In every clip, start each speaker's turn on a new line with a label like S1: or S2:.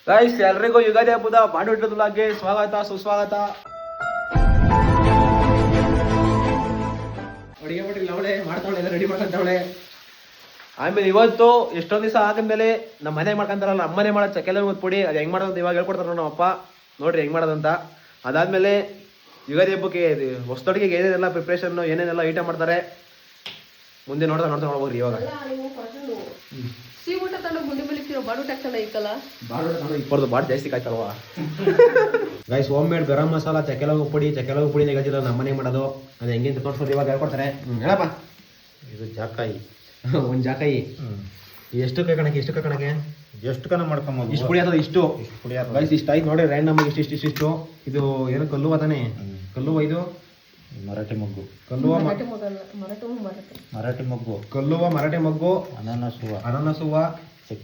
S1: Guys ಎಲ್ರಿಗೂ ಯುಗಾದಿ ಹಬ್ಬದ ಬಾಂಡುಟದ ಬ್ಲಾಗ್ಗೆ ಸ್ವಾಗತ ಸುಸ್ವಾಗತ. ಅಡಿಗೆ ಬಿಟ್ಟಿಲ್ಲ ಅವಳೆ ಮಾಡ್ತಾವಳೆ, ಎಲ್ಲ ರೆಡಿ ಮಾಡ್ಕೊಂತವಳೆ. ಆಮೇಲೆ ಇವತ್ತು ಎಷ್ಟೊಂದು ದಿವಸ ಆದ್ಮೇಲೆ ನಮ್ಮ ಮನೆ ಮಾಡ್ಕೊಂತಾರಲ್ಲ, ನಮ್ಮನೆ ಮಾಡೋ ಚಕ್ಕೆಲ್ಲ ಪುಡಿ ಅದು ಹೆಂಗ್ ಮಾಡೋದು ಇವಾಗ ಹೇಳ್ಕೊಡ್ತಾರ ನಮ್ಮ ಅಪ್ಪ. ನೋಡ್ರಿ ಹೆಂಗ್ ಮಾಡೋದಂತ. ಅದಾದ್ಮೇಲೆ ಯುಗಾದಿ ಹಬ್ಬಕ್ಕೆ ಹೊಸದೊಡಿಗೆ ಏನೇನೆಲ್ಲ ಪ್ರಿಪ್ರೇಷನ್ ಏನೇನೆಲ್ಲ ಐಟಮ್ ಮಾಡ್ತಾರೆ ಮುಂದೆ ನೋಡ್ತಾ ಹೋಗ್ರಿ. ಇವಾಗ ಬಾಡು ಜಾಸ್ತಿ ಕಾಯ್ತಲ್ವಾ guys. Home made garam masala, ಚಕ್ಕೆಲವಂಗ ಪುಡಿ ನೆಗಜಿಲ್ಲ ನಮ್ಮನೆ ಮಾಡೋದು. ಅದು ಹೆಂಗೆ ಅಂತ ತೋರಿಸ್ಬೋದು ಇವಾಗ ಹೇಳ್ಕೊಡ್ತಾರೆ. ಹೇಳಪ್ಪ.
S2: ಇದು ಜಾಕಾಯಿ
S1: ಒಂದು ಜಾಕಾಯಿ ಎಷ್ಟು ಕಣಕ್ಕೆ
S2: ಎಷ್ಟು ಕಣ ಮಾಡ್ಕೊಂಬೋದು.
S1: ಇಷ್ಟು ಪುಡಿ ಆತದ, ಇಷ್ಟು
S2: ಪುಡಿ
S1: ಗೈಸ್. ಇಷ್ಟ ಆಯ್ತು ನೋಡಿ, ರ್ಯಾಂಡಮ್ ಆಗಿ ಇಷ್ಟು. ಇದು ಏನು ಕಲ್ಲುವ ತಾನೆ, ಕಲ್ಲುವ. ಇದು
S2: ಮರಾಠಿ ಮೊಗ್ಗು,
S1: ಮರಾಠಿ ಮೊಗ್ಗು, ಅನಾನಸುವ,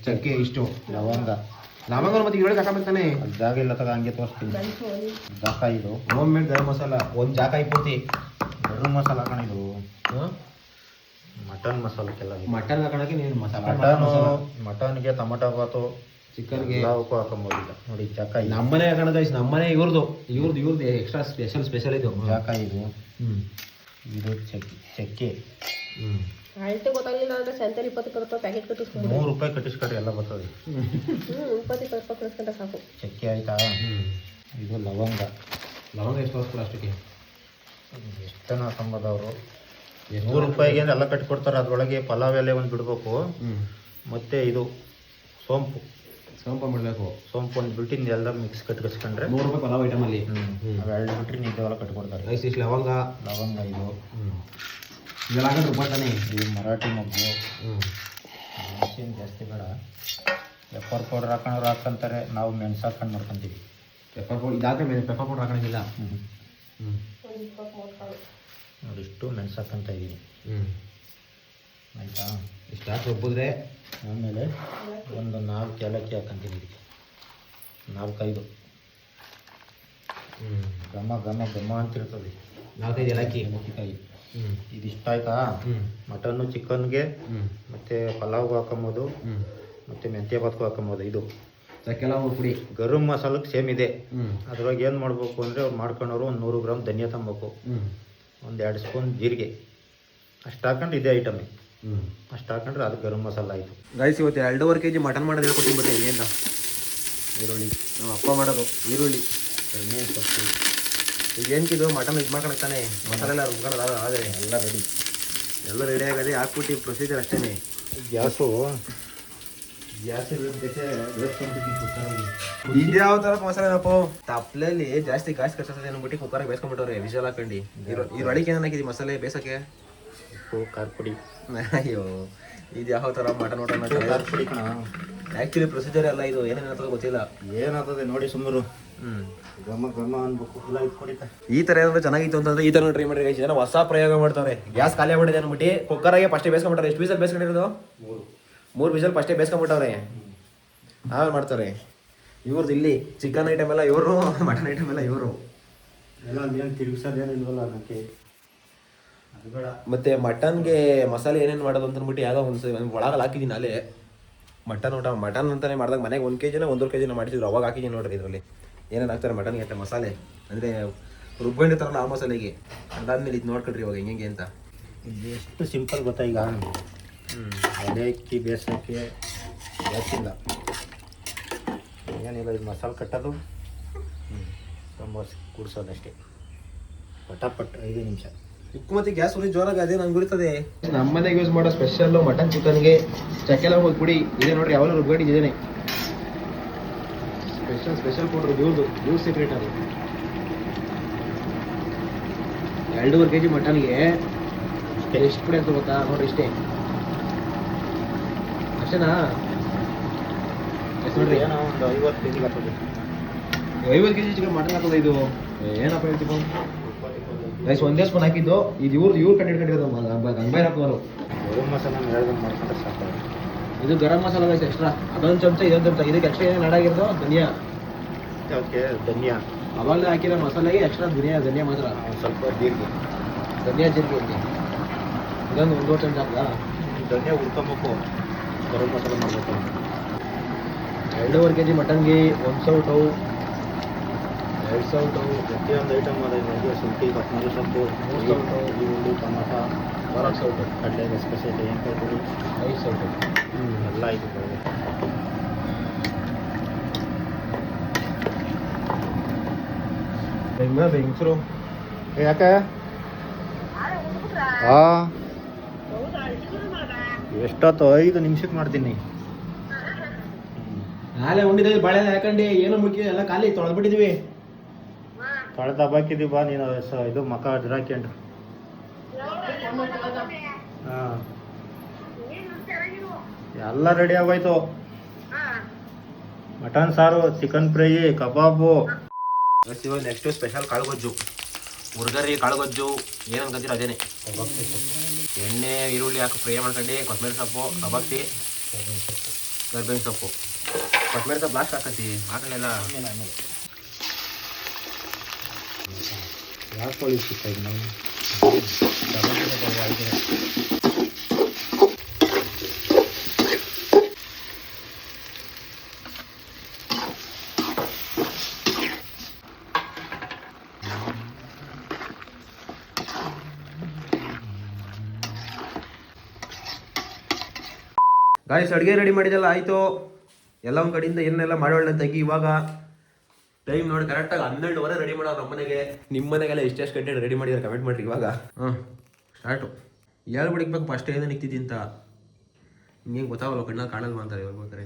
S1: ಚಕ್ಕೆ ಇಷ್ಟು, ಲವಂಗ ಮತ್ತೆ ಇವಾಗ ಹಾಕಬೇಕಾನೆ.
S2: ಜಾಗ ಇಲ್ಲ ತಗ, ಹಂಗೆ ತೋರಿಸ್ತೀನಿ. ಜಾಕಾಯಿ ಇದು
S1: ಹೋಮ್ ಮೇಡ್ ಗರಂ ಮಸಾಲ, ಒಂದು ಜಾಕಾಯಿ ಪೂರ್ತಿ.
S2: ಗರಂ ಮಸಾಲ ಹಾಕೊಂಡಿದ್ದು ಮಟನ್ ಮಸಾಲಕ್ಕೆಲ್ಲ.
S1: ಮಟನ್ ಹಾಕೋಣಕ್ಕೆ ನೀನು
S2: ಮಟನ್ಗೆ ಟೊಮಟೊ ಬಾತು,
S1: ಚಿಕನ್ಗೆ
S2: ಎಲ್ಲವಕ್ಕೂ ಹಾಕೊಂಬೋದು. ನೋಡಿ ಜಾಕಾಯಿ
S1: ನಮ್ಮನೆ ಹಾಕೋಣ ಗೈಸ್, ನಮ್ಮನೆ ಇವ್ರದ್ದು ಎಕ್ಸ್ಟ್ರಾ ಸ್ಪೆಷಲ್ ಇದು
S2: ಜಾಕಾಯಿ. ಇದು ಚಕ್ಕೆ
S3: ಅಳತೆ ಗೊತ್ತಾಗಲಿಲ್ಲ ಅಂದ್ರೆ ಸೆಂಟರ್ 20 ರೂಪಾಯಿ ಪ್ಯಾಕೆಟ್ ಕಟ್ಟಿಸ್ಕೊಂಡು
S2: 3 ರೂಪಾಯಿ ಕಟ್ಟಿಸ್ಕೊಟ್ರೆ ಎಲ್ಲ ಬರ್ತದೆ.
S3: 20 ರೂಪಾಯಿ ಕಟ್ಟಿಸ್ಕೊಂಡ್ರೆ ಸಾಕು.
S2: ಚಕ್ಕೆ ಆಯ್ತಾ. ಇದು ಲವಂಗ
S1: ಎಷ್ಟು ಹಾಕ್ತಾರೆ ಅಷ್ಟಕ್ಕೆ.
S2: ಎಷ್ಟು ಜನ ಹಾಕೊಂಬೋದು ಅವರು. 100 ರೂಪಾಯಿಗೆ ಎಲ್ಲ ಕಟ್ಟಿಕೊಡ್ತಾರೆ. ಅದರೊಳಗೆ ಪಲಾವ್ ಎಲೆ ಒಂದು ಬಿಡಬೇಕು. ಮತ್ತು ಇದು ಸೋಂಪು
S1: ಮಾಡಬೇಕು.
S2: ಸೋಂಪು ಒಂದು ಬಿಟ್ಟು ಎಲ್ಲ ಮಿಕ್ಸ್ ಕಟ್ಕಿಸ್ಕೊಂಡ್ರೆ
S1: 100 ರೂಪಾಯಿ ಪಲಾವ್ ಐಟಮಲ್ಲಿ
S2: ಅವೆರಡು ಬಿಟ್ಟರೆ ನೀವೆಲ್ಲ ಕಟ್ಕೊಡ್ತಾರೆ.
S1: ಇಷ್ಟು ಲವಂಗ
S2: ಇದು
S1: ಇದೆಲ್ಲ ಹಾಕಿದ್ರೆ ರೂಪಾಯಿ ತಾನೆ.
S2: ಇದು ಮರಾಠಿ ಮೊಗ್ಗು. ಮೆಣಸಿನ ಜಾಸ್ತಿ ಬೇಡ. ಪೆಪ್ಪರ್ ಪೌಡರ್ ಹಾಕೊಂಡ್ರು ಹಾಕ್ಕೊಂತಾರೆ. ನಾವು ಮೆಣಸು ಹಾಕೊಂಡು ಮಾಡ್ಕೊತೀವಿ.
S1: ಪೆಪ್ಪರ್ ಪೌಡರ್ ಇದಾದ್ರೆ ಪೆಪ್ಪರ್ ಪೌಡರ್ ಹಾಕೋಂಗಿಲ್ಲ.
S2: ನೋಡಿ ಇಷ್ಟು ಮೆಣಸು ಹಾಕ್ಕೊಂತ ಇದ್ದೀನಿ. ಆಯಿತಾ.
S1: ಇಷ್ಟು ಹಾಕಿ ರುಬ್ಬಿದ್ರೆ
S2: ಆಮೇಲೆ ಒಂದು 4 ಏಲಕ್ಕಿ ಹಾಕ್ಕೊಂತೀನಿ. 4-5 ಘಮ ಅಂತಿರ್ತದೆ.
S1: 4-5 ಏಲಕ್ಕಿ.
S2: ಏಲಕ್ಕಿಕಾಯಿ ಇದಿಷ್ಟ ಆಯ್ತಾ. ಮಟನ್ನು ಚಿಕನ್ಗೆ ಮತ್ತು ಪಲಾವ್ಗೂ ಹಾಕೊಂಬೋದು, ಮತ್ತು ಮೆಂತ್ಯ ಭಾತ್ಗೂ ಹಾಕೊಂಬೋದು. ಇದು
S1: ಚಕ್ಕೆಲವಂಗ ಪುಡಿ
S2: ಗರಂ ಮಸಾಲಕ್ಕೆ ಸೇಮ್ ಇದೆ. ಅದ್ರೊಳಗೆ ಏನು ಮಾಡಬೇಕು ಅಂದರೆ ಅವ್ರು ಮಾಡ್ಕೊಂಡವ್ರು ಒಂದು 100 ಗ್ರಾಮ್ ಧನಿಯಾ ತಂಬೇಕು, ಒಂದು 2 ಸ್ಪೂನ್ ಜೀರಿಗೆ ಅಷ್ಟು ಹಾಕೊಂಡು ಇದೇ ಐಟಮೇ ಅಷ್ಟು ಹಾಕೊಂಡ್ರೆ ಅದು ಗರಂ ಮಸಾಲ ಆಯಿತು.
S1: ಗೈಸ್ ಇವತ್ತು 2.5 kg ಮಟನ್ ಮಾಡೋದು ಹೇಳ್ಕೊಡ್ತೀನಿ ಬನ್ನಿ. ಏನು
S2: ಈರುಳ್ಳಿ
S1: ನಮ್ಮ ಅಪ್ಪ ಮಾಡೋದು. ಈರುಳ್ಳಿ,
S2: ಎಣ್ಣೆ, ಸೊಪ್ಪು.
S1: ಈಗ ಏನಕ್ಕಿದು ಮಟನ್ ಇದು ಮಾಡ್ಕೊಳ್ತಾನೆ. ಮಸಾಲೆ ಎಲ್ಲ ರುಬ್ಕೊಳ್ಳೋದು ಆದರೆ ಎಲ್ಲ ರೆಡಿ ಆಗೋದೆ. ಹಾಕ್ಬಿಟ್ಟು ಪ್ರೊಸೀಜರ್ ಅಷ್ಟೇ.
S2: ಗ್ಯಾಸು
S1: ಇದ್ಯಾವ ಥರ ಮಸಾಲೆನಪ್ಪ. ತಪ್ಪಲಲ್ಲಿ ಜಾಸ್ತಿ ಗಾಸ್ ಕಟ್ಟೋದು ಅಂದ್ಬಿಟ್ಟು ಕುಕ್ಕರ್ಗೆ ಬೇಯಿಸ್ಕೊಂಡ್ಬಿಟ್ಟವ್ರೆ ವಿಷಲ್ ಹಾಕೊಂಡು. ಇದ್ರೊಳಗೆ ಏನೇನು ಹಾಕಿದ್ವಿ ಮಸಾಲೆ ಬೇಯಿಸೋಕ್ಕೆ?
S2: ಉಪ್ಪು, ಖಾರ ಪುಡಿ.
S1: ಅಯ್ಯೋ ಇದು ಯಾವ ಥರ ಮಟನ್
S2: ಖಾರ ಪುಡಿ ಕಣ.
S1: ಆ್ಯಕ್ಚುಲಿ ಪ್ರೊಸೀಜರ್ ಎಲ್ಲ ಇದು ಏನೇನು ಗೊತ್ತಿಲ್ಲ.
S2: ಏನಾಗ್ತದೆ ನೋಡಿ ಸುಮ್ಮರು. ಘಮ ಅನ್ಬೇಕು. ಎಲ್ಲ ಇದು ಕುಡಿತಾ
S1: ಈ ಥರ ಏನಾದ್ರು ಚೆನ್ನಾಗಿತ್ತು ಅಂತಂದ್ರೆ ಈ ಥರ ಟ್ರೈ ಮಾಡಿ. ಜನ ಹೊಸ ಪ್ರಯೋಗ ಮಾಡ್ತಾರೆ. ಗ್ಯಾಸ್ ಖಾಲಿ ಆಗ್ಬಿಟ್ಟಿದೆ ಅಂದ್ಬಿಟ್ಟು ಕುಕ್ಕರಾಗೆ ಫಸ್ಟೇ ಬೇಯಿಸ್ಕೊಂಬಿಟ್ಟಾರೆ. ಎಷ್ಟು ವಿಸಲ್ ಬೇಯಿಸ್ಕೊಂಡಿರೋದು? 3 ವಿಸಲ್ ಫಸ್ಟೇ ಬೇಯಿಸ್ಕೊಂಬಿಟ್ಟವ್ರೆ. ಆಮೇಲೆ ಮಾಡ್ತಾರೆ. ಇವ್ರದ್ದು ಇಲ್ಲಿ ಚಿಕನ್ ಐಟಮ್ ಎಲ್ಲ ಇವರು, ಮಟನ್ ಐಟಮ್ ಎಲ್ಲ ಇವರು.
S2: ಎಲ್ಲ ಏನು ತಿರುಗಿಸೋದೇನಿಲ್ವಲ್ಲ ಅದಕ್ಕೆ. ಅದು ಬೇಡ.
S1: ಮತ್ತು ಮಟನ್ಗೆ ಮಸಾಲೆ ಏನೇನು ಮಾಡೋದು ಅಂತ ಅಂದ್ಬಿಟ್ಟು ಯಾವುದೋ ಒಂದು ಒಳಗಲ್ಲಿ ಹಾಕಿದ್ದೀನಿ ಅಲ್ಲೇ. ಮಟನ್ ಅಂತಲೇ ಮಾಡಿದಾಗ ಮನೆಗೆ 1 kg 1.5 kg ಮಾಡಿಸಿದ್ರು. ಅವಾಗ ಹಾಕಿದ್ದೀನಿ ನೋಡ್ರಿ. ಇದರಲ್ಲಿ ಏನೇನು ಹಾಕ್ತಾರೆ ಮಟನ್ಗೆ ಅಂತ ಮಸಾಲೆ ಅಂದರೆ ರುಬ್ಬಿರ್ತಾರಲ್ಲ ಆ ಮಸಾಲೆಗೆ. ಅದಾದ್ಮೇಲೆ ಇದು ನೋಡ್ಕೊಳ್ರಿ ಇವಾಗ ಹೆಂಗೆ ಅಂತ.
S2: ಇದು ಎಷ್ಟು ಸಿಂಪಲ್ ಗೊತ್ತಾ. ಈಗ ಏಲಕ್ಕಿ ಬೇಯಿಸೋಕ್ಕೆ ಜಾಸ್ತಿಲ್ಲ, ಏನಿಲ್ಲ. ಇದು ಮಸಾಲೆ ಕಟ್ಟೋದು, ಸಾಂಬಾರು ಕೂಡಿಸೋದಷ್ಟೇ. ಪಟಾಪಟ್ 5 ನಿಮಿಷ.
S1: ಉಪ್ಪು ಮತ್ತು ಗ್ಯಾಸ್ ಉರಿ ಜೋರಾಗಿ ಅದೇ ನಂಗೆ ಗುರುತ್ತದೆ. ನಮ್ಮ ಮನೆಗೆ ಯೂಸ್ ಮಾಡೋ ಸ್ಪೆಷಲ್ಲು ಮಟನ್ ಚಿಕನ್ಗೆ ಚಕ್ಕೆಲವಂಗ ಪುಡಿ ಇದೆ ನೋಡ್ರಿ. ಯಾವಾಗಲೂ ರುಬ್ಬಿಟ್ಟಿದ್ದೇನೆ. ಸ್ಪೆಷಲ್ ಪೌಡ್ರ್ ಇವ್ರ ಸೀಕ್ರೆಟ್ ಅದು. 2.5 kg ಮಟನ್ಗೆ ಎಷ್ಟು ಪುಡಿ ಅಂತ ಗೊತ್ತಾ? ನೋಡ್ರಿ ಇಷ್ಟೇ. ಅಷ್ಟೇನಾ? ಎಷ್ಟು ನೋಡ್ರಿ.
S2: ಏನೋ ಒಂದು 50 kg ಹಾಕೋದು.
S1: 50 kg ಚಿಕನ್ ಮಟನ್ ಹಾಕೋದು. ಇದು ಏನಪ್ಪ ಹೇಳ್ತೀವಿ ಗೈಸ್. 1 ಸ್ಪೂನ್ ಹಾಕಿದ್ದು. ಇದು ಇವ್ರು ಕಂಡಿರೋದು ಗಂಗಾಯ ಹಾಕೋರು.
S2: ಗರಂ ಮಸಾಲ ಹೇಳ್ದಂಗೆ ಮಾಡ್ಕೊಂಡ್ರೆ ಸಾಕು.
S1: ಇದು ಗರಂ ಮಸಾಲ ಗೈಸ್ ಎಕ್ಸ್ಟ್ರಾ. ಅದೊಂದು ಚಮಚ ಇದೊಂದು ಚಮಚ. ಇದಕ್ಕೆ ಎಕ್ಸ್ಟ್ರಾ ಏನೇನು ಆಡಾಗಿರೋದು? ಧನಿಯಾ.
S2: ಅದಕ್ಕೆ ಧನಿಯಾ
S1: ಅವಾಗಲೇ ಹಾಕಿರೋ ಮಸಾಲೆಗೆ ಎಕ್ಸ್ಟ್ರಾ ಧನಿಯಾ ಮಾತ್ರ.
S2: ಸ್ವಲ್ಪ ಜೀರಿಗೆ,
S1: ಧನಿಯಾ ಜೀರಿಗೆ ಐತಿ. ಇದೊಂದು 1.5 ಚಮಚ ಹಾಕಲ್ಲ.
S2: ಧನಿಯಾ ಹುರ್ಕೊಬೇಕು. ಗರಂ ಮಸಾಲ ಮಾಡಬೇಕು.
S1: 2.5 kg ಮಟನ್ಗೆ 1 ಸೌಟು 2 ಸೌಟು
S2: ಪ್ರತಿಯೊಂದು ಐಟಮ್ ಅದ ಮಧ್ಯೆ ಶುಂಠಿ ಕೊತ್ತಂಬರಿ ಸೊಪ್ಪು
S1: 3 ಸೌಟು
S2: ಈರುಳ್ಳಿ ಟೊಮಾಟ
S1: 4 ಸೌಟು
S2: ಕಡಲೆ ಗಸಗಸೆ ತೆಂಗಿನಕಾಯಿ ಪುಡಿ
S1: 5 ಸೌಟು
S2: ಎಲ್ಲ ಇದು
S1: ಬೆಂಚರು
S2: ಯಾಕೆ ಹಾಂ ಎಷ್ಟೊತ್ತು 5 ನಿಮಿಷಕ್ಕೆ ಮಾಡ್ತೀನಿ.
S1: ನಾಳೆ ಉಂಡಿದ್ದೀವಿ ಬಾಳೆ ಹಾಕೊಂಡು ಏನೋ ಮುಖ್ಯ ಎಲ್ಲ ಖಾಲಿ ತೊಳೆದ್ಬಿಟ್ಟಿದ್ವಿ.
S2: ತೊಳೆದು ಹಬ್ಬಾಕಿದ್ದೀವಿ ಬಾ ನೀನು ಇದು ಮಕ ಹಾಕ್ಯಂಡು. ಹಾಂ ಎಲ್ಲ ರೆಡಿ ಆಗೋಯ್ತು. ಮಟನ್ ಸಾರು, ಚಿಕನ್ ಫ್ರೈ, ಕಬಾಬು.
S1: ಇವಾಗ ನೆಕ್ಸ್ಟು ಸ್ಪೆಷಲ್ ಕಾಳುಗೊಜ್ಜು, ಮುರ್ಗರಿ ಕಾಳುಗೊಜ್ಜು ಏನು ಅನ್ಕೊಂತೀರ ಅದೇನೆ. ಎಣ್ಣೆ ಈರುಳ್ಳಿ ಹಾಕಿ ಫ್ರೈ ಮಾಡ್ಕೊಂಡು ಕೊತ್ತಂಬರಿ ಸೊಪ್ಪು ಸಬಾಕ್ಸಿ ಕರ್ಬೇವಿನ ಸೊಪ್ಪು ಕೊತ್ತಂಬರಿ ಸೊಪ್ಪು ಲಾಸ್ಟ್ ಹಾಕತ್ತಿ ಹಾಕಲೆಲ್ಲ
S2: ಯಾಕೊಳ್ಳಿ ಚಿಕ್ಕ ನಾವು
S1: ಗಾಯ್ಸ್ ಅಡುಗೆ ರೆಡಿ ಮಾಡಿದೆಲ್ಲ ಆಯಿತು. ಎಲ್ಲ ಒಂದು ಕಡೆಯಿಂದ ಏನೆಲ್ಲ ಮಾಡೋಣ ತೆಗಿ. ಇವಾಗ ಟೈಮ್ ನೋಡಿ ಕರೆಕ್ಟಾಗಿ 12:30 ರೆಡಿ ಮಾಡೋರು ನಮ್ಮ ಮನೆಗೆ. ನಿಮ್ಮ ಮನೆಗೆಲ್ಲ ಎಷ್ಟೆಷ್ಟು ಗಂಟೆ ರೆಡಿ ಮಾಡಿದ್ರೆ ಕಮೆಂಟ್ ಮಾಡಿರಿ. ಇವಾಗ ಸ್ಟಾರ್ಟು ಹೇಳ್ಬಿಡಿಕ್ಬೇಕು ಫಸ್ಟ್ ಏನು ನಿಕ್ತಿದ್ದಿ ಅಂತ. ನಿಂಗೆ ಗೊತ್ತಾಗಲ್ಲ, ಕಣ್ಣಲ್ಲಿ ಕಾಣಲ್ವ ಅಂತಾರೆ ಹೇಳ್ಬೇಕಾರೆ.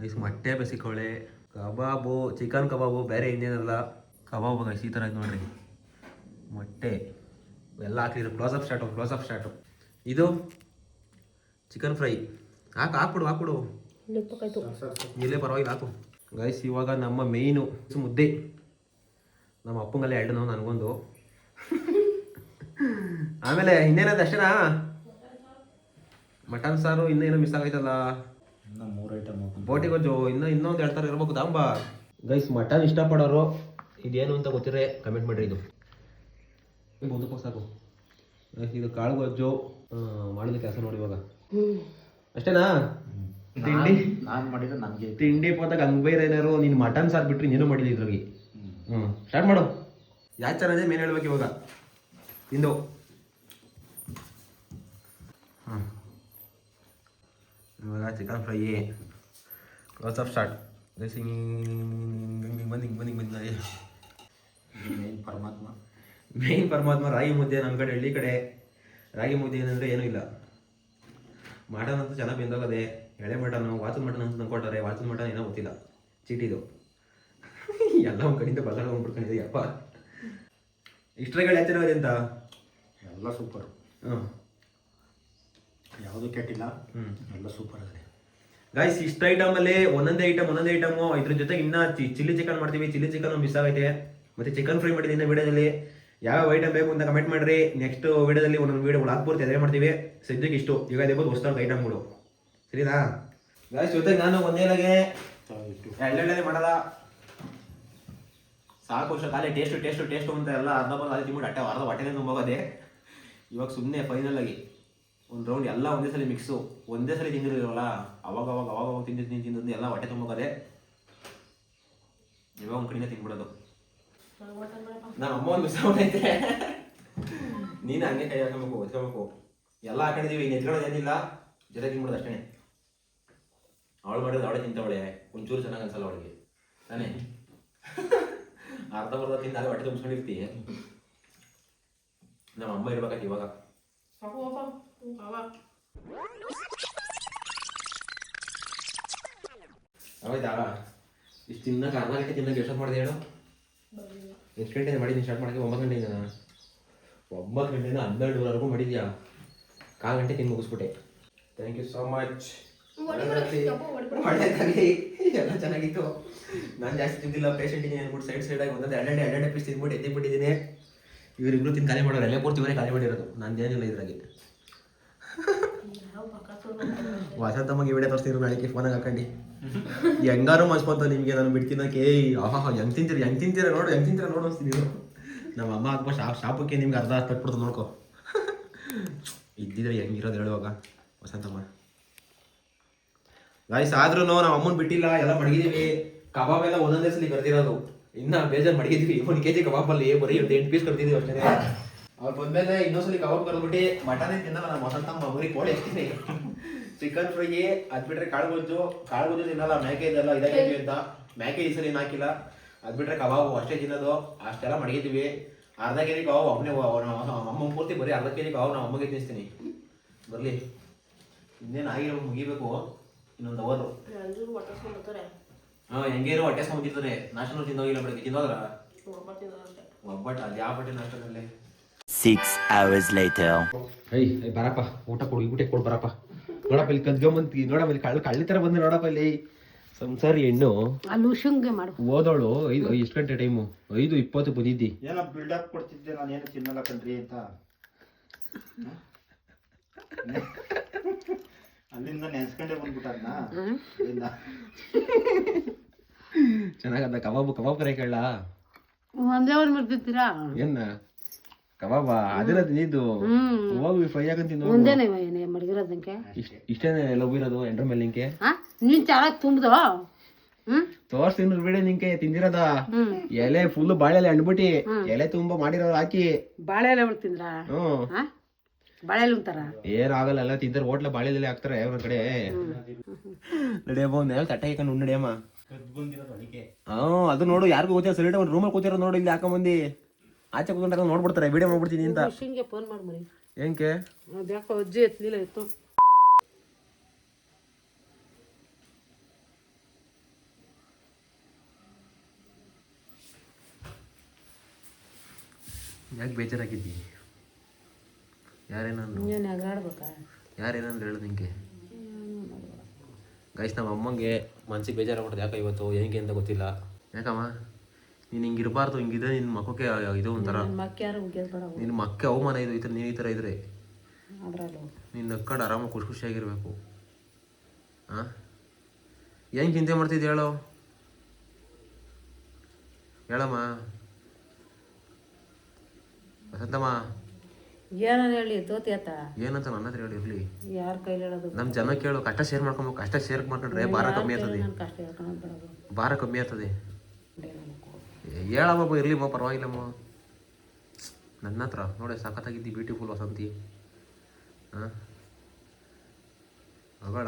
S1: ಗೈಸ್ ಮೊಟ್ಟೆ ಬೆಸಿಕೊಳ್ಳೆ, ಕಬಾಬು, ಚಿಕನ್ ಕಬಾಬು, ಬೇರೆ ಇನ್ನೇನಲ್ಲ ಕಬಾಬು ಗೈಸ್ ಈ ಥರ ಇದು ನೋಡ್ರಿ. ಮೊಟ್ಟೆ ಎಲ್ಲ ಹಾಕಿದ್ರು. Close-up start. ಇದು ಚಿಕನ್ ಫ್ರೈ ಹಾಕ್ಬಿಡು ಇಲ್ಲೇ ಪರವಾಗಿಲ್ಲ ಹಾಕು. ಗೈಸ್ ಇವಾಗ ನಮ್ಮ ಮೇಯ್ನು ಮುದ್ದೆ. ನಮ್ಮ ಅಪ್ಪಂಗಲ್ಲೇ 2 ನಾವು ನನಗೊಂದು. ಆಮೇಲೆ ಇನ್ನೇನದು ಅಷ್ಟೇನಾ? ಮಟನ್ ಸಾರು ಇನ್ನೇನೋ ಮಿಸ್ ಆಗೈತಲ್ಲ.
S2: ಇನ್ನೂ 3 ಐಟಮ್
S1: ಬೋಟಿ ಗೊಜ್ಜು ಇನ್ನೊಂದು 2 ಥರ ಇರ್ಬೇಕು ದಾಂಬ. ಗೈಸ್ ಮಟನ್ ಇಷ್ಟಪಡೋರು ಇದೇನು ಅಂತ ಗೊತ್ತಿದ್ರೆ ಕಮೆಂಟ್ ಮಾಡಿರಿ. ಇದು ಮುಂದಕ್ಕೆ ಸಾಕು. ಇದು ಕಾಳು ಗೊಜ್ಜು ಮಾಡಿದ ಕೆಲಸ ನೋಡಿ ಇವಾಗ ಅಷ್ಟೇನಾ? ತಿಂಡಿ
S2: ನಾನು ಮಾಡಿದ್ರೆ ನನಗೆ
S1: ತಿಂಡಿ ಪೋತಾಗ ಹಂಗೆ ಬೇರೆ ಏನಾರು ನೀನು ಮಟನ್ ಸಾರು ಬಿಟ್ರಿ ನೀನು ಮಾಡಿದ್ವಿ ಇದ್ರಾಗಿ. ಸ್ಟಾರ್ಟ್ ಮಾಡು. ಯಾಕೆ ಚೆನ್ನಾಗಿದೆ ಮೇನ್ ಹೇಳ್ಬೇಕು ಇವಾಗ. ತಿಂದು ಇವಾಗ ಚಿಕನ್ ಫ್ರೈ ಕ್ಲೋಸಪ್ ಸ್ಟಾರ್ಟ್. ಬಂದು ಮೇನ್ ಪರಮಾತ್ಮ ರಾಗಿ ಮುದ್ದೆ. ನಮ್ಮ ಕಡೆ ಹಳ್ಳಿ ಕಡೆ ರಾಗಿ ಮುದ್ದೆ ಏನಂದರೆ ಏನೂ ಇಲ್ಲ. ಮಟನ್ ಅಂತೂ ಚೆನ್ನಾಗಿ ಬೆಂದೋಗದೆ. ಎಳೆ ಮಟನು, ವಾಚದ ಮಟನ್ ಅಂತ ತಂದ್ಕೊಟ್ಟಾರೆ. ವಾಚದ ಮಟನ್ ಏನೋ ಗೊತ್ತಿಲ್ಲ, ಚೀಟಿದು. ಎಲ್ಲ ಒಂದು ಕಡೆಯಿಂದ ಬದಲಾಗ ಹೋಗ್ಬಿಡ್ಕೊಂಡಿದೆ ಅಪ್ಪ. ಇಷ್ಟರಗಳು ಹೆಚ್ಚಿನವರೆ ಅಂತ
S2: ಎಲ್ಲ ಸೂಪರ್. ಯಾವುದೂ ಕೆಟ್ಟಿಲ್ಲ, ಎಲ್ಲ ಸೂಪರ್ ಆಗಿದೆ
S1: ಗಾಯ್ಸ್. ಇಷ್ಟು ಐಟಮಲ್ಲಿ ಒಂದೊಂದೇ ಐಟಮು. ಇದ್ರ ಜೊತೆಗೆ ಇನ್ನೂ ಚಿಲ್ಲಿ ಚಿಕನ್ ಮಾಡ್ತೀವಿ. ಚಿಲ್ಲಿ ಚಿಕನ್ ಮಿಸ್ ಆಗೈತೆ. ಮತ್ತು ಚಿಕನ್ ಫ್ರೈ ಮಾಡಿದ್ದೀನಿ ವಿಡಿಯೋದಲ್ಲಿ. ಯಾವ ಐಟಮ್ ಬೇಕು ಅಂತ ಕಮೆಂಟ್ ಮಾಡಿರಿ. ನೆಕ್ಸ್ಟ್ ವಿಡಿಯೋದಲ್ಲಿ ಒಂದೊಂದು ವಿಡಿಯೋ ಹಾಕ್ಬೋದು, ಅದೇ ಮಾಡ್ತೀವಿ. ಸದ್ಯಕ್ಕೆ ಇಷ್ಟು ಈಗ ಇರ್ಬೋದು ಹೊಸದಾದ ಐಟಮ್ಗಳು. ಸರಿನಾ ಗಾಯ್ಸ್? ಜೊತೆಗೆ ನಾನು ಒಂದೇಲಾಗೆ ಎಳ್ಳೆಳ್ಳೆ ಮಾಡಲ್ಲ, ಸಾಕು ವರ್ಷ ಖಾಲಿ ಟೇಸ್ಟು ಅಂತ ಎಲ್ಲ ಅರ್ಧ ತಿಂಬಿಟ್ಟು ಅರ್ಧ ಹೊಟ್ಟೆನೇ ತುಂಬೋಗೋದೆ. ಇವಾಗ ಸುಮ್ಮನೆ ಫೈನಲ್ ಆಗಿ ಒಂದು ರೌಂಡ್ ಎಲ್ಲ ಒಂದೇ ಸಲ ಮಿಕ್ಸು. ಒಂದೇ ಸಲ ತಿಂದಿರಲಿಲ್ಲ, ಅವಾಗ ತಿಂದು ಎಲ್ಲ ಹೊಟ್ಟೆ ತುಂಬೋಗೋದೆ. ಇವಾಗ ಒಂದು ಕಡೆಯಿಂದ ತಿನ್ಬಿಡೋದು. ನಮ್ಮ ಅಮ್ಮ ಒಂದು ಮಿಸ್ ಆಗೈತೆ. ನೀನು ಹಂಗೆ ಕೈ ಹಾಕಬೇಕು, ಒತ್ಕೋಬೇಕು. ಎಲ್ಲ ಹಾಕೊಂಡಿದ್ದೀವಿ, ಎತ್ಕೊಳ್ಳೋದೇನಿಲ್ಲ, ಜೊತೆ ತಿನ್ಬಿಡೋದು ಅಷ್ಟೇ. ಅವಳು ಮಾಡಿದ್ರೆ ಅವಳೇ ತಿಂತವಳೆ, ಒಂಚೂರು ಚೆನ್ನಾಗಿ ಅನ್ಸಲ್ಲ ಅವಳಿಗೆ ತಾನೇ. ಅರ್ಧ ತಿಂದು ಅದೇ ಹೊಟ್ಟೆ ತುಂಬಿಸ್ಕೊಂಡಿರ್ತೀವಿ. ನಮ್ಮ ಅಮ್ಮ ಇರ್ಬೇಕಾಯ್ತು ಇವಾಗ. ಹೌದಾ? ಇಷ್ಟು ತಿನ್ನಕ್ಕೆ 4 ಗಂಟೆ ತಿನ್ನಕ್ಕೆ ಎಷ್ಟೊತ್ತು ಮಾಡಿದೆ ಹೇಳು? ಎಷ್ಟು ಗಂಟೆ ಮಾಡಿದ್ದೀನಿ? ಸ್ಟಾರ್ಟ್ ಮಾಡೋಕ್ಕೆ 9 ಗಂಟೆಯಿಂದ. 9 ಗಂಟೆಯಿಂದ 12:00ವರೆಗೂ ಮಾಡಿದ್ಯಾ? 1/4 ಗಂಟೆ ತಿಂದು ಮುಗಿಸ್ಬಿಟ್ಟೆ. Thank you so much. ಒಳ್ಳೆದಾಗಲಿ, ಎಲ್ಲ ಚೆನ್ನಾಗಿತ್ತು. ನಾನು ಜಾಸ್ತಿ ತಿಂದಿಲ್ಲ, ಪೇಷಂಟ್ ಇದೀನಿ ಅಂದ್ಬಿಟ್ಟು ಸೈಡಾಗಿ ಒಂದೊಂದು 2 ಪೀಸ್ ತಿಂದ್ಬಿಟ್ಟು ಎತ್ತಿಬಿಟ್ಟಿದ್ದೀನಿ. ಇವರಿಬ್ರು ತಿಂದು ಖಾಲಿ ಮಾಡೋರು, ಎಲ್ಲ ಪೂರ್ತಿ ಇವರೇ ಖಾಲಿ ಮಾಡಿರೋದು. ನಂದೇನಿಲ್ಲ ಇದ್ರಾಗೆ. ವಸಂತಮ್ಮಗೆ ವಿಡಿಯೋ ತೋರಿಸ್ತಿದ್ರು ನಾಳೆಗೆ ಫೋನಾಗ ಹಾಕೊಂಡು. ಹೆಂಗಾರು ಮನ್ಸ್ಕೊಂತ ನಿಮಗೆ ನಾನು ಬಿಡ್ತೀನಕ್ಕೆ. ಆಹಾ ಹೆಂಗೆ ತಿಂತೀರ ನೋಡು ಅನ್ಸ್ತೀನಿ. ನಮ್ಮ ಅಮ್ಮ ಹಾಕ್ಬೋ ಶಾಪಕ್ಕೆ ನಿಮ್ಗೆ ಅರ್ಧ ತಟ್ಬಿಡ್ತು ನೋಡ್ಕೊ. ಇದ್ದಿದ್ರೆ ಹೆಂಗಿರೋದು ಹೇಳುವಾಗ ವಸಂತಮ್ಮ. ಗಾಯ್ಸ್ ಆದ್ರೂ ನಾವು ಅಮ್ಮನ್ ಬಿಟ್ಟಿಲ್ಲ, ಎಲ್ಲ ಮಡಗಿದೀವಿ. ಕಬಾಬ್ ಎಲ್ಲ ಒಂದೊಂದೇ ಸಲ ಕರ್ದಿರೋದು, ಇನ್ನ ಬೇಜಾರು ಮಡಗಿದ್ವಿ. 1 kg ಕಬಾಬ್ ಅಲ್ಲಿ ಬರೀ 8 ಪೀಸ್ ಕರ್ದಿದೀವಿ ಅಷ್ಟೇ. ಅವ್ರು ಬಂದ್ಮೇಲೆ ಇನ್ನೊಂದ್ಸಲಿ ಕಬಾಬ್ ಕರ್ದ್ಬಿಟ್ಟು ಮಟನ್ ತಿನ್ನಲ್ಲ ನಮ್ಮ ವಸಂತಮ್ಮ, ಬರೀ ಕೋಳಿ ಹಾಕ್ತೀನಿ. ಚಿಕನ್ ಫ್ರೈ ಅದ್ ಬಿಟ್ರೆ ಕಾಳುಗೊಜ್ಜು ತಿನ್ನಲ್ಲ, ಮೇಕೆ ಇದೆಲ್ಲ ಇದಾಗಿದ್ವಿ ಅಂತ ಮೇಕೆ ಈ ಸಲ ಏನು ಹಾಕಿಲ್ಲ. ಅದ್ ಬಿಟ್ರೆ ಕಬಾಬು ಅಷ್ಟೇ ತಿನ್ನೋದು. ಅಷ್ಟೆಲ್ಲ ಮಡಗಿದ್ವಿ. ಅರ್ಧ ಕೆಜಿ ಕಬಾಬ್ ಒಬ್ಬನೇ ಅಮ್ಮ ಪೂರ್ತಿ ಬರೀ ಅರ್ಧ ಕೆಜಿ ಕಬಾಬ್ ನಾವು ಅಮ್ಮಗೆ ತಿನ್ನಿಸ್ತೀನಿ. ಬರ್ಲಿ, ಇನ್ನೇನು ಆಗಿರೋ ಮುಗಿಬೇಕು, ಇನ್ನೊಂದು ಅವರು. ಹೆಂಗೇನು ಹೊಟ್ಟೆ ಸ್ಕೊಂಡ್ತಿರ್ತಾರೆ. ನಾಷ್ಟನೂ ತಿಂದೋಗಿಲ್ಲ, ಬೆಳಗ್ಗೆ ತಿಂದೋದ್ರ ಒಬ್ಬಟ್ಟು. ಅದು ಯಾವ ಬಟ್ಟೆ ನಾಷ್ಟದಲ್ಲಿ
S4: 6 hours later.
S1: ಬರಪ್ಪ, ಊಟ ಕೊಡು, ಈ ಊಟ ಕೊಡು ಬರಪ್ಪ. ನೋಡಪ್ಪ ಇಲ್ಲಿ ಕದ್ಕೊಂಬಂತಿ, ನೋಡಪ್ಪ ಇಲ್ಲಿ ಕಳ್ಳಿ ತರ ಬಂದು ನೋಡಪ್ಪ ಇಲ್ಲಿ. ಸಂಸಾರಿ ಹೆಣ್ಣು
S3: ಅಲ್ಲಿ ಉಷಂಗೆ ಮಾಡು
S1: ಓದೋಳು. ಎಷ್ಟು ಗಂಟೆ ಟೈಮು? 5:20 ಬಂದಿದ್ದಿ.
S2: ಏನೋ ಬಿಲ್ಡಪ್ ಕೊಡ್ತಿದ್ದೆ, ನಾನು ಏನು ತಿನ್ನಲ್ಲ ಕಣ್ರಿ ಅಂತ. ಅಲ್ಲಿಂದ ನೆನ್ಸ್ಕೊಂಡೇ ಬಂದ್ಬಿಟ್ಟದ್ನ.
S1: ಚೆನ್ನಾಗದ ಕಬಾಬ್ ಕರೆ ಕೇಳ.
S3: ಒಂದೇ ಅವ್ರು ಮಾಡ್ತಿರ್ತೀರಾ
S1: ಏನ ಕಬಾಬ ಅದಿರೋದು ನೀದು ಹೋಗಿ ಫ್ರೈ ಆಗಂತ
S3: ಒಂದೇನೆ ಮಡಗಿರೋದಕ್ಕೆ.
S1: ಇಷ್ಟೇನೆ ಲವ್ ಇರೋದು ಎಂಡ್ರ ಮೇಲೆ ನಿಂಕೆ.
S3: ನೀನ್ ಚೆನ್ನಾಗಿ ತುಂಬ್ದು
S1: ತೋರ್ಸ್ತೀನಿ ಬಿಡಿ ನಿಂಕೆ ತಿಂದಿರೋದ. ಎಲೆ ಫುಲ್ ಬಾಳೆ ಎಲೆ ಅಂಡ್ಬಿಟ್ಟಿ ಎಲೆ ತುಂಬಾ ಮಾಡಿರೋದು ಹಾಕಿ.
S3: ಬಾಳೆ ಎಲೆ ತಿಂದ್ರ? ಬಾಳೆ ಎಲೆ ಉಂತಾರ?
S1: ಏನಾಗಲ್ಲ, ಎಲ್ಲ ತಿಂತಾರೆ. ಹೋಟ್ಲ ಬಾಳೆ ಎಲೆ ಹಾಕ್ತಾರೆ ಅವ್ರ ಕಡೆ. ನಡಿಯಮ್ಮ ಒಂದ್ ತಟ್ಟೆ ಹಾಕೊಂಡು ನಡಿಯಮ್ಮ. ಅದು ನೋಡು, ಯಾರಿಗೂ ಗೊತ್ತಿಲ್ಲ. ಸರಿ ಒಂದು ರೂಮಲ್ಲಿ ಕೂತಿರೋ ನೋಡು, ಇಲ್ಲಿ ಹಾಕೊಂಬಂದಿ ಆಚೆ ಕೂತ್ಕೊಂಡ್ರೆ ನೋಡ್ಬಿಡ್ತಾರೆ. ವಿಡಿಯೋ ಮಾಡ್ಬಿಡ್ತೀನಿ ಅಂತ.
S3: ಫೋನ್ ಮಾಡಿ ಮರಿ.
S1: ಏನ್ಕೆ?
S3: ಅದ್ಯಾಕೋ ಅಜ್ಜಿ ಎತ್ತಲಿಲ್ಲ, ಇತ್ತು.
S1: ಯಾಕೆ ಬೇಜಾರಾಗಿದ್ದಿ? ಯಾರೇನಂದ್ರು ಹೇಳು ನಿಂಗೆ. ಗೈಸ್, ನಮ್ಮ ಅಮ್ಮಂಗೆ ಮನ್ಸಿಗೆ ಬೇಜಾರಾಗ್ಬಿಡ್ತು. ಯಾಕೆ ಇವತ್ತು ಹೆಂಗೆ ಅಂತ ಗೊತ್ತಿಲ್ಲ. ಯಾಕಮ್ಮ ನೀನು ಹಿಂಗಿರಬಾರ್ದು, ಹಿಂಗಿದ್ರೆ ನಿನ್ನ ಮಕ್ಕಕ್ಕೆ ಇದು ಒಂಥರ, ನಿನ್ನ ಮಕ್ಕೆ ಅವಮಾನ. ಇದು ಈ ಥರ ನೀನು ಈ ಥರ ಇದ್ರೆ ನೀನು ನಕ್ಕೊಂಡು ಆರಾಮಾಗಿ ಖುಷಿಯಾಗಿರ್ಬೇಕು. ಹಾಂ, ಹೆಂಗೆ ಚಿಂತೆ ಮಾಡ್ತಿದ್ದೆ ಹೇಳೋ, ಹೇಳಮ್ಮ ವಸಂತಮ್ಮ.
S3: ಏನಂತ ಹೇಳಿ ತೋತಿ ಆತ
S1: ಏನಂತ ನನ್ನ ಹತ್ರ ಹೇಳಿರ್ಲಿ.
S3: ಯಾರ ಕೈಲಿ ಹೇಳೋದು?
S1: ನಮ್ಮ ಜನ ಕೇಳು. ಕಷ್ಟ ಶೇರ್ ಮಾಡ್ಕೊಬೇಕು. ಕಷ್ಟ ಶೇರ್ ಮಾಡ್ಕೊಂಡ್ರೆ ಭಾರ ಕಮ್ಮಿ ಆಗ್ತದೆ. ಭಾರ ಕಮ್ಮಿ ಆಗ್ತದೆ. ಹೇಳಮ್ಮ ಇರ್ಲಿಮ್ಮ, ಪರವಾಗಿಲ್ಲಮ್ಮ. ನನ್ನ ಹತ್ರ ನೋಡಿ ಸಖತ್ತಾಗಿದ್ದಿ, ಬ್ಯೂಟಿಫುಲ್ ವಸಂತಿ. ಹಾಂ, ಅಗಳ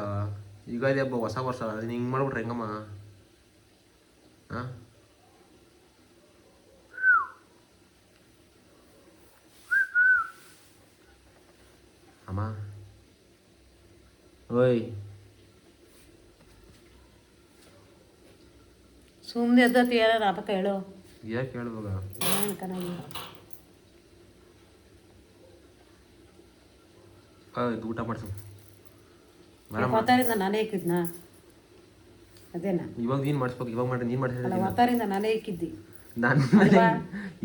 S1: ಯುಗಾದಿ ಹಬ್ಬ, ಹೊಸ ವರ್ಷ, ಅದನ್ನ ಹಿಂಗೆ ಮಾಡ್ಬಿಟ್ರೆ ಹೆಂಗಮ್ಮ? ಹಾಂ, ಅಮ್ಮ ಓಯ್,
S3: ಸುಮ್ಮನೆ ಎದ್ದತಿ ಏನಾರ ಅಪಕ ಹೇಳು.
S1: ಯಾಕೆ ಹೇಳ್ಬೇಕ? ಊಟ ಮಾಡ್ಸು.
S3: ಅವತಾರಿಂದ ನಾನೇ ಇಕ್ಕಿದ್ನ ಅದೇನಾ?
S1: ಇವಾಗ ನೀನು ಮಾಡಿಸ್ಬೇಕು. ಇವಾಗ ಮಾಡಿ ನೀನು ಮಾಡಿಸಿದ್ರೆ
S3: ಅವತಾರಿಂದ ನಾನೇ ಇಕ್ಕಿದ್ದಿ.
S1: ನನ್ನ ಮೇಲೆ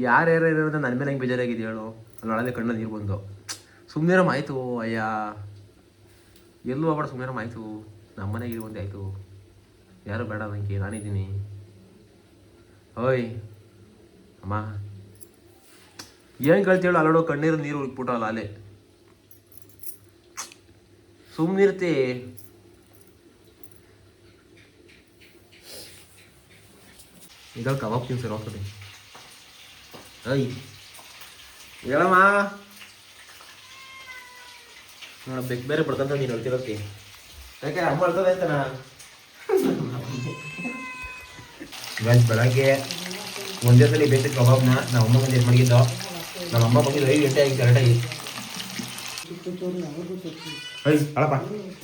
S1: ಯಾರ್ಯಾರು ಇರೋದು ನನ್ನ ಮೇಲೆ ಹೆಂಗೆ ಬೇಜಾರಾಗಿದೆ ಹೇಳು. ಅಲ್ಲಿ ಒಳಗೆ ಕಣ್ಣಲ್ಲಿ ನೀರು ಬಂದು ಸುಮ್ಮನೆ ಆಯಿತು. ಅಯ್ಯ ಎಲ್ಲೂ ಹೋಗ್ಬೇಡ, ಸುಮ್ಮನೆ ಆಯಿತು. ನಮ್ಮ ಮನೆಗೆ ಇರುವಂತೆ ಆಯಿತು. ಯಾರು ಬೇಡ ನನಗೆ, ನಾನಿದ್ದೀನಿ. ಓಯ್ ಅಮ್ಮ, ಏನು ಕೇಳ್ತೀಳು? ಅಲ್ಲೋಡು ಕಣ್ಣೀರು ನೀರು ಉಳ್ಬಿಟ್ಟಲ್ಲ ಅಲ್ಲೇ. ಸುಮ್ಮನಿರ್ತಿ. ಈಗ ಕಬಾಬ್ ತಿನ್ಸಿರ ಹೋಗ್ತದೆ. ಅಯ್ಯ ಹೇಳಮ್ಮ. ನೋಡ ಬೆಕ್ ಬೇರೆ ಬಡ್ಕಂತ ನೀನು ಹೇಳ್ತಿರೋಕ್ಕೆ. ಯಾಕೆ ಅಮ್ಮ ಹೇಳ್ತದೆ ಆಯ್ತಾನ? ಬೆಳಗ್ಗೆ ಒಂದೇ ಸಲ ಬೇಸಿಕ್ ಕಬಾಬ್ನ ನಮ್ಮ ಅಮ್ಮ ಬಂದು ಏನು ಮಾಡಿದ್ದೋ. ನಮ್ಮ ಅಮ್ಮ ಬಂದಿದ್ದು 5 ಗಂಟೆ ಆಗಿ ಕರೆಕ್ಟಾಗಿ. ಅಳಪ್ಪ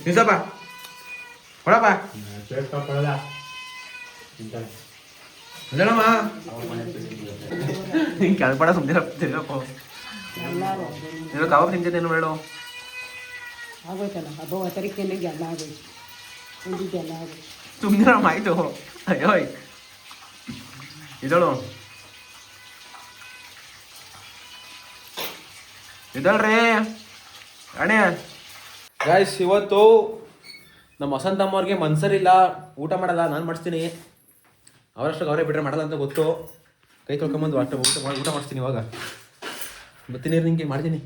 S1: ನಿಲ್ಸಪ್ಪ, ಕೊಡಪ್ಪ. ಹೇಳಮ್ಮ, ಹಿಂಗೆ ಕೆಳಪಡ ಸುಮ್ಮನಿರಪ್ಪ. ನೀವು ಕಬಾಬ್ ತಿಂತೇನು ಹೇಳು.
S3: ಆಗೋಯ್ತಲ್ಲ ಹಬ್ಬ ತರೀಕೆಲ್ಲ ಎಲ್ಲ ಆಗೋಯ್ತು, ಒಂದಿದ್ದೆಲ್ಲ ಆಗೋಯ್ತು.
S1: ಸುಮ್ಮನಿರಮ್ಮ, ಆಯಿತು. ಅಯ್ಯೋ ಇದಳು ಇದಳ್ರಿ ಅಣೆ. ಗಾಯ್ಸ್, ಇವತ್ತು ನಮ್ಮ ವಸಂತಮ್ಮವ್ರಿಗೆ ಮನ್ಸರಿಲ್ಲ, ಊಟ ಮಾಡಲ್ಲ. ನಾನು ಮಾಡಿಸ್ತೀನಿ. ಅವರಷ್ಟು ಅವರೇ ಬಿಟ್ಟರೆ ಮಾಡಲ್ಲ ಅಂತ ಗೊತ್ತು. ಕೈ ತೊಳ್ಕೊಂಬಂದು ಅಷ್ಟು ಊಟ ಮಾಡಿಸ್ತೀನಿ. ಇವಾಗ ಬರ್ತೀನಿ ನಿಂಗೆ ಮಾಡ್ತೀನಿ.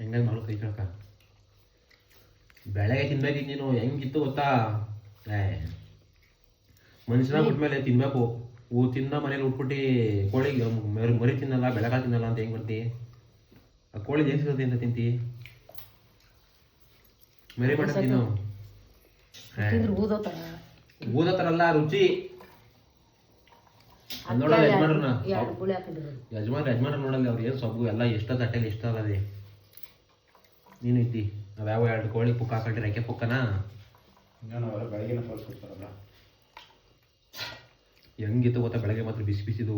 S1: ಹೆಂಗಾಗಿ ಮಾಡು ಕೈ ತೊಳ್ಕ. ಬೆಳಗ್ಗೆ ತಿನ್ಬೇಕಿತ್ತು ನೀನು. ಹೆಂಗಿತ್ತು ಗೊತ್ತಾ? ಮನುಷ್ಯನಾಗ ಬಿಟ್ಮೇಲೆ ತಿನ್ಬೇಕು. ತಿನ್ನ ಮನೇಲಿ ಉಟ್ಬಿಟ್ಟು ಕೋಳಿಗೆ ಮರಿ ತಿನ್ನಲ್ಲ, ಬೆಳಗಾಲ ತಿನ್ನಲ್ಲ ಅಂತ ಹೆಂಗ್ ಬರ್ತಿ? ಆ ಕೋಳಿ ಏನು ಸಿಗುತ್ತೆ ಅಂತ ತಿಂತಿ? ಮರಿ ಮಟ ತಿನ್ನು. ಊದತ್ತಾರಲ್ಲ ರುಚಿ. ನೋಡಲ್ಲ ಯಜಮಾನ್ರನ್ನ, ಯಜಮಾನ್ರ ನೋಡಲ್ಲ ಅವ್ರು ಏನು ಸೊಪ್ಪು ಎಲ್ಲ ಎಷ್ಟ ತಟ್ಟೆಲಿ ಇಷ್ಟ ಅಲ್ಲದೆ. ನೀನು ಇದ್ದಿ ಅದ್ಯಾವ 2 ಕೋಳಿ ಪುಕ್ಕ ಹಾಕೊಂಡ್ರೆ ರೆಕ್ಕೆ ಪುಕ್ಕನ
S2: ಬೆಳಗ್ಗೆ ಕಳ್ಸ್ಕೊಡ್ತಾರಲ್ಲ,
S1: ಹೆಂಗಿತ್ತು ಗೊತ್ತಾ? ಬೆಳಗ್ಗೆ ಮಾತ್ರ ಬಿಸಿ ಬಿಸಿದು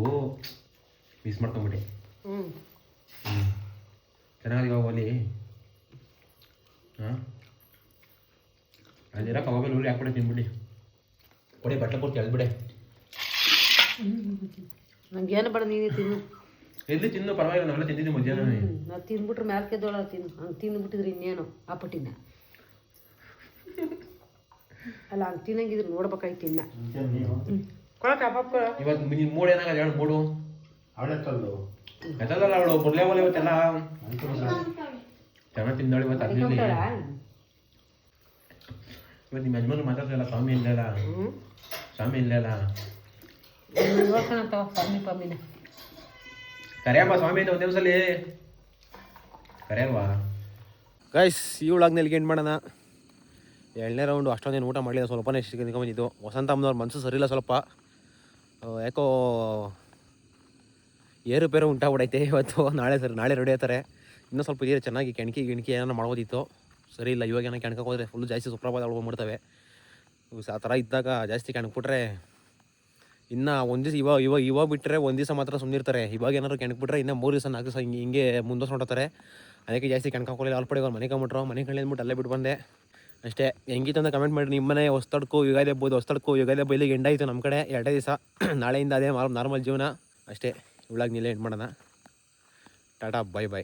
S1: ಮಿಸ್ ಮಾಡ್ಕೊಂಬಿಟ್ಟೆ. ಚೆನ್ನಾಗಿವಾಗ ಅಲ್ಲಿ ಹಾಂ ಅಲ್ಲಿರೋ ಕಬಾಬಲ್ಲಿ ಉರಿ ಹಾಕ್ಬಿಟ್ಟೆ ತಿನ್ಬಿಡಿ. ಕೊಡಿ ಬಟ್ಲೆ ಪೂರ್ತಿ ಎಳ್ಬಿಡೆ.
S3: ನಂಗೇನು ಬೇಡ, ನೀನೇ ತಿನ್ನು.
S1: ಎಲ್ಲಿ ತಿನ್ನು ಪರವಾಗಿಲ್ಲ, ನಾವೆಲ್ಲ ತಿಂದಿದ್ದೀವಿ ಮಧ್ಯಾಹ್ನ.
S3: ನಾವು ತಿಂದ್ಬಿಟ್ರೆ ಮ್ಯಾಲ್ ಕೆದ್ದೋಳ ತಿನ್ನು. ಹಂಗೆ ತಿಂದ್ಬಿಟ್ಟಿದ್ರೆ ಇನ್ನೇನು ಆ ಪಟ್ಟಿನ ಅಲ್ಲ, ಹಂಗೆ ತಿನ್ನಂಗಿದ್ರೆ ನೋಡ್ಬೇಕಾಯ್ತು ಇನ್ನ.
S1: ಇವತ್ತು ನಿನ್ನ ಮೂಡ್ ಏನಾಗಲ್ಲ ಹೇಳು? ಮೂಡು
S2: ಅವಳೆ ಕಲ್ಲು
S1: ಎತ್ತಲ್ಲ ಅವಳು ಬುರ್ಲೆ ಬೋಲೆ ಇವತ್ತೆಲ್ಲ ಚೆನ್ನಾಗಿ ತಿಂದಾಳು. ಇವತ್ತು ಅದ್ರಲ್ಲಿ ಇವತ್ತು ನಿಮ್ಮ ಯಜಮಾನ್ರು ಮಾತಾಡ್ಸಲ್ಲ. ಸ್ವಾಮಿ ಇಲ್ಲಲ್ಲ, ಸ್ವಾಮಿ ಇಲ್ಲಲ್ಲ.
S3: ಪಮ್ಮಿನ
S1: ಕರೆಯಮ್ಮ ಸ್ವಾಮಿ ಅಂತ ಒಂದೇ ಸಲ ಕರೆಯಲ್ವಾ? ಗೈಸ್, ಈ ಒಳಗೆ ನೆಲ್ಗೆ ಏನು ಮಾಡೋಣ? 2ನೇ ರೌಂಡು ಅಷ್ಟೊಂದೇನು ಊಟ ಮಾಡಲಿಲ್ಲ, ಸ್ವಲ್ಪನೇ ನಿಂತ್ಕೊಂಡ್ಬಂದಿದ್ದು. ವಸಂತ ಅಮ್ಮನವ್ರ ಮನಸ್ಸು ಸರಿಯಿಲ್ಲ ಸ್ವಲ್ಪ, ಯಾಕೋ ಏರುಪೇರು ಉಂಟಾಗ್ಬಿಡೈತೆ ಇವತ್ತು. ನಾಳೆ ರೆಡಿ ಆಯ್ತಾರೆ. ಇನ್ನೂ ಸ್ವಲ್ಪ ಇದೀರ ಚೆನ್ನಾಗಿ ಕೆಣಕಿ ಏನಾರು ಮಾಡ್ಬೋದಿತ್ತು. ಸರಿ ಇಲ್ಲ, ಇವಾಗ ಏನೋ ಕೆಣ್ಕಕ್ಕೆ ಹೋದರೆ ಫುಲ್ಲು ಜಾಸ್ತಿ ಸುಪ್ರಭಾತ ಹೋಗ್ಬಿಡ್ತವೆ. ಆ ಥರ ಇದ್ದಾಗ ಜಾಸ್ತಿ ಕೆಣಕ್ಬಿಟ್ರೆ ಇನ್ನು ಒಂದು ದಿವಸ ಇವಾಗ ಬಿಟ್ಟರೆ ಒಂದು ದಿವಸ ಮಾತ್ರ ಸುಮ್ಮನಿರ್ತಾರೆ. ಇವಾಗ ಏನಾದ್ರು ಕೆಣಕ್ಬಿಟ್ರೆ ಇನ್ನೂ 3 ದಿವಸ 4 ದಿವಸ ಹಿಂಗೆ ಮುಂದುವರ್ಸ್ಕೊಂಡ್ತಾರೆ. ಅದಕ್ಕೆ ಜಾಸ್ತಿ ಕೆಣ್ಕಾಕೊಳ್ಳಿ. ಆಲ್ಪಡಿ ಅವ್ರು ಮನೆ ಕಂಬಿಟ್ರು, ಮನೆ ಕಳ್ಳಿ ಅಂದ್ಬಿಟ್ಟು ಅಲ್ಲೇ ಬಿಟ್ಟು ಬಂದೆ ಅಷ್ಟೇ. ಹೆಂಗಿತ್ತು ಅಂತ ಕಮೆಂಟ್ ಮಾಡಿ. ನಿಮ್ಮ ಮನೆ ಹೊಸ್ತಡ್ಕು ಯುಗಾದಿ ಬೈಲಿಗೆ ಎಂಡಾಯಿತು ನಮ್ಮ ಕಡೆ 2 ದಿವಸ. ನಾಳೆಯಿಂದ ಅದೇ ನಾರ್ಮಲ್ ಜೀವನ ಅಷ್ಟೇ. ಇವ್ಳಾಗ ನೀಲೇ ಎಂಡ್ ಮಾಡೋಣ. ಟಾಟಾ, ಬೈ.